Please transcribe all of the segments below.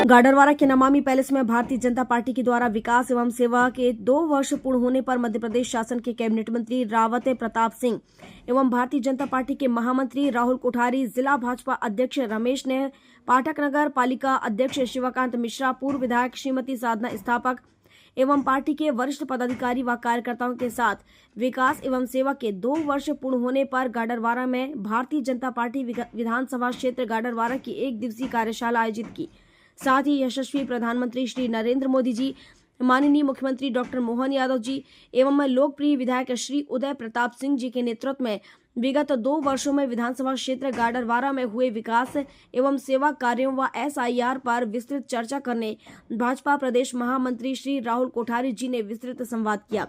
गाडरवारा के नमामि पैलेस में भारतीय जनता पार्टी के द्वारा विकास एवं सेवा के 2 वर्ष पूर्ण होने पर मध्य प्रदेश शासन के कैबिनेट मंत्री रावत प्रताप सिंह एवं भारतीय जनता पार्टी के महामंत्री राहुल कोठारी, जिला भाजपा अध्यक्ष रमेश ने, पाठक नगर पालिका अध्यक्ष शिवकांत मिश्रा, पूर्व विधायक श्रीमती साधना स्थापक एवं पार्टी के वरिष्ठ पदाधिकारी व कार्यकर्ताओं के साथ विकास एवं सेवा के 2 वर्ष पूर्ण होने पर गाडरवारा में भारतीय जनता पार्टी विधानसभा क्षेत्र गाडरवारा की 1 दिवसीय कार्यशाला आयोजित की। साथ ही यशस्वी प्रधानमंत्री श्री नरेंद्र मोदी जी, माननीय मुख्यमंत्री डॉक्टर मोहन यादव जी एवं लोकप्रिय विधायक श्री उदय प्रताप सिंह जी के नेतृत्व में विगत 2 वर्षों में विधानसभा क्षेत्र गाडरवारा में हुए विकास एवं सेवा कार्यों व SIR पर विस्तृत चर्चा करने भाजपा प्रदेश महामंत्री श्री राहुल कोठारी जी ने विस्तृत संवाद किया।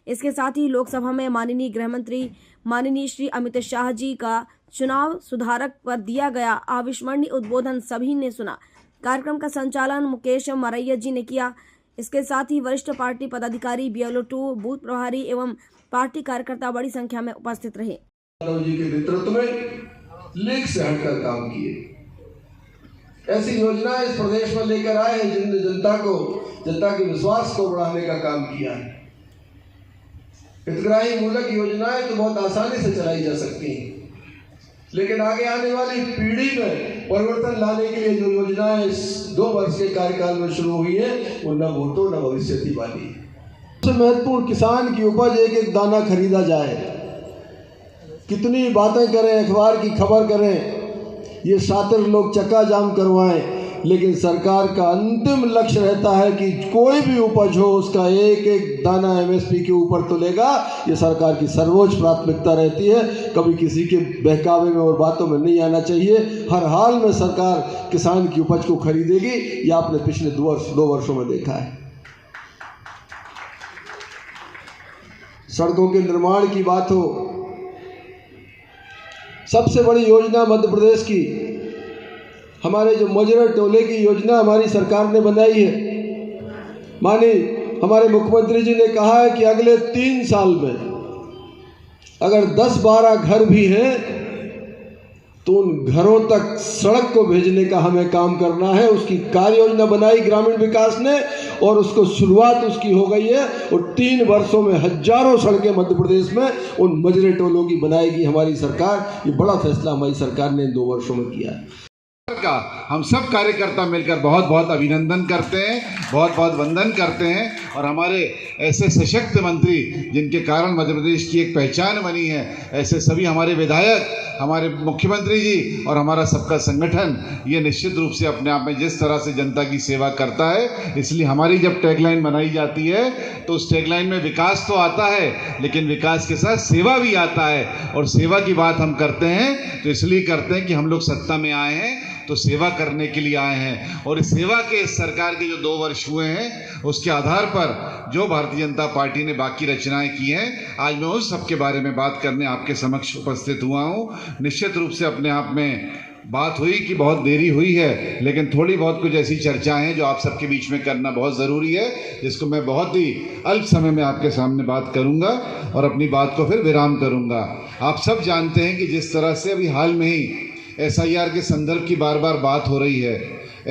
इसके साथ ही लोकसभा में माननीय गृह मंत्री माननीय श्री अमित शाह जी का चुनाव सुधारक पर दिया गया अविस्मरणीय उद्बोधन सभी ने सुना। कार्यक्रम का संचालन मुकेश मरैया जी ने किया। इसके साथ ही वरिष्ठ पार्टी पदाधिकारी BLO2 बूथ प्रभारी एवं पार्टी कार्यकर्ता बड़ी संख्या में उपस्थित रहे। जी के नेतृत्व में लीक से हटकर काम किए। ऐसी योजना इस प्रदेश में लेकर आए हैं जिनने जनता के विश्वास को बढ़ाने का काम किया है। हितग्राही मूलक योजनाएं तो बहुत आसानी से चलाई जा सकती हैं, लेकिन आगे आने वाली पीढ़ी में परिवर्तन लाने के लिए जो योजनाएं इस 2 वर्ष के कार्यकाल में शुरू हुई है वो न भूतो न भविष्यति वाली। सबसे महत्वपूर्ण किसान की उपज एक दाना खरीदा जाए। कितनी बातें करें, अखबार की खबर करें, ये शातिर लोग चक्का जाम करवाएं, लेकिन सरकार का अंतिम लक्ष्य रहता है कि कोई भी उपज हो उसका एक दाना MSP के ऊपर तो लेगा। ये सरकार की सर्वोच्च प्राथमिकता रहती है। कभी किसी के बहकावे में और बातों में नहीं आना चाहिए। हर हाल में सरकार किसान की उपज को खरीदेगी। ये आपने पिछले 2 वर्षों में देखा है। सड़कों के निर्माण की बात हो, सबसे बड़ी योजना मध्य प्रदेश की हमारे जो मजरा टोले की योजना हमारी सरकार ने बनाई है। माननीय हमारे मुख्यमंत्री जी ने कहा है कि अगले 3 साल में अगर 10-12 घर भी हैं तो उन घरों तक सड़क को भेजने का हमें काम करना है। उसकी कार्य योजना बनाई ग्रामीण विकास ने और उसको शुरुआत उसकी हो गई है और 3 वर्षों में हजारों सड़कें मध्य प्रदेश में उन मजरे टोलों की बनाएगी हमारी सरकार। ये बड़ा फैसला हमारी सरकार ने 2 वर्षों में किया है। का हम सब कार्यकर्ता मिलकर बहुत बहुत अभिनंदन करते हैं, बहुत बहुत वंदन करते हैं। और हमारे ऐसे सशक्त मंत्री जिनके कारण मध्य प्रदेश की एक पहचान बनी है, ऐसे सभी हमारे विधायक, हमारे मुख्यमंत्री जी और हमारा सबका संगठन, ये निश्चित रूप से अपने आप में जिस तरह से जनता की सेवा करता है, इसलिए हमारी जब टैगलाइन बनाई जाती है तो उस टैगलाइन में विकास तो आता है, लेकिन विकास के साथ सेवा भी आता है। और सेवा की बात हम करते हैं तो इसलिए करते हैं कि हम लोग सत्ता में आए हैं तो सेवा करने के लिए आए हैं। और इस सेवा के इस सरकार के जो 2 वर्ष हुए हैं उसके आधार पर जो भारतीय जनता पार्टी ने बाकी रचनाएं की हैं, आज मैं उस सब के बारे में बात करने आपके समक्ष उपस्थित हुआ हूं। निश्चित रूप से अपने आप में बात हुई कि बहुत देरी हुई है, लेकिन थोड़ी बहुत कुछ ऐसी चर्चाएं हैं जो आप सबके बीच में करना बहुत ज़रूरी है, जिसको मैं बहुत ही अल्प समय में आपके सामने बात करूंगा और अपनी बात को फिर विराम करूंगा। आप सब जानते हैं कि जिस तरह से अभी हाल में ही SIR के संदर्भ की बार बार बात हो रही है।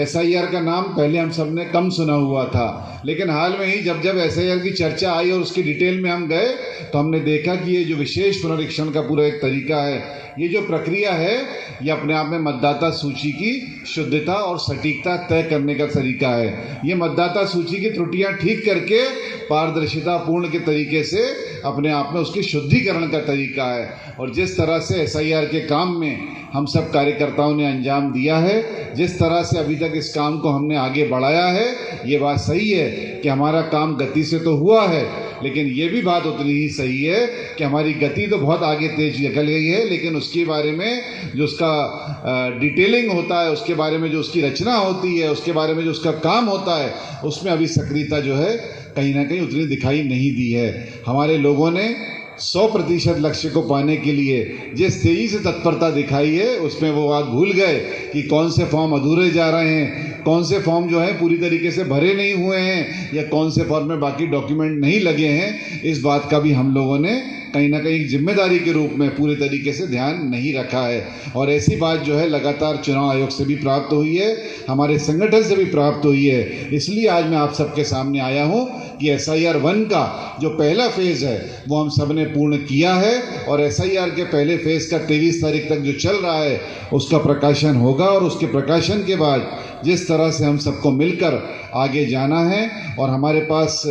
SIR का नाम पहले हम सब ने कम सुना हुआ था, लेकिन हाल में ही जब SIR की चर्चा आई और उसकी डिटेल में हम गए तो हमने देखा कि ये जो विशेष पुनरीक्षण का पूरा एक तरीका है, ये जो प्रक्रिया है, ये अपने आप में मतदाता सूची की शुद्धता और सटीकता तय करने का तरीका है। ये मतदाता सूची की त्रुटियां ठीक करके पारदर्शिता पूर्ण के तरीके से अपने आप में उसके शुद्धिकरण का तरीका है। और जिस तरह से SIR के काम में हम सब कार्यकर्ताओं ने अंजाम दिया है, जिस तरह से अभी तक इस काम को हमने आगे बढ़ाया है, ये बात सही है कि हमारा काम गति से तो हुआ है, लेकिन ये भी बात उतनी ही सही है कि हमारी गति तो बहुत आगे तेज निकल गई है, लेकिन उसके बारे में जो उसका डिटेलिंग होता है, उसके बारे में जो उसकी रचना होती है, उसके बारे में जो उसका काम होता है, उसमें अभी सक्रियता जो है कहीं ना कहीं उतनी दिखाई नहीं दी है। हमारे लोगों ने 100% लक्ष्य को पाने के लिए जिस तेजी से तत्परता दिखाई है, उसमें वो बात भूल गए कि कौन से फॉर्म अधूरे जा रहे हैं, कौन से फॉर्म जो है पूरी तरीके से भरे नहीं हुए हैं, या कौन से फॉर्म में बाकी डॉक्यूमेंट नहीं लगे हैं। इस बात का भी हम लोगों ने कहीं ना कहीं जिम्मेदारी के रूप में पूरे तरीके से ध्यान नहीं रखा है। और ऐसी बात जो है लगातार चुनाव आयोग से भी प्राप्त हुई है, हमारे संगठन से भी प्राप्त हुई है। इसलिए आज मैं आप सबके सामने आया हूँ कि SIR 1 का जो पहला फेज़ है वो हम सब ने पूर्ण किया है और SIR के पहले फेज़ का 23 तारीख तक जो चल रहा है उसका प्रकाशन होगा। और उसके प्रकाशन के बाद जिस तरह से हम सबको मिलकर आगे जाना है और हमारे पास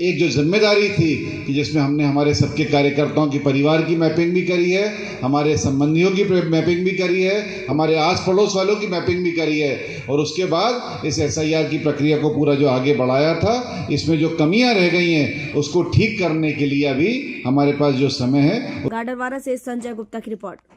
एक जो जिम्मेदारी थी कि जिसमें हमने हमारे सबके कार्यकर्ताओं की परिवार की मैपिंग भी करी है, हमारे संबंधियों की मैपिंग भी करी है, हमारे आस पड़ोस वालों की मैपिंग भी करी है और उसके बाद इस SIR की प्रक्रिया को पूरा जो आगे बढ़ाया था, इसमें जो कमियां रह गई हैं उसको ठीक करने के लिए अभी हमारे पास जो समय है। गाडरवारा से संजय गुप्ता की रिपोर्ट।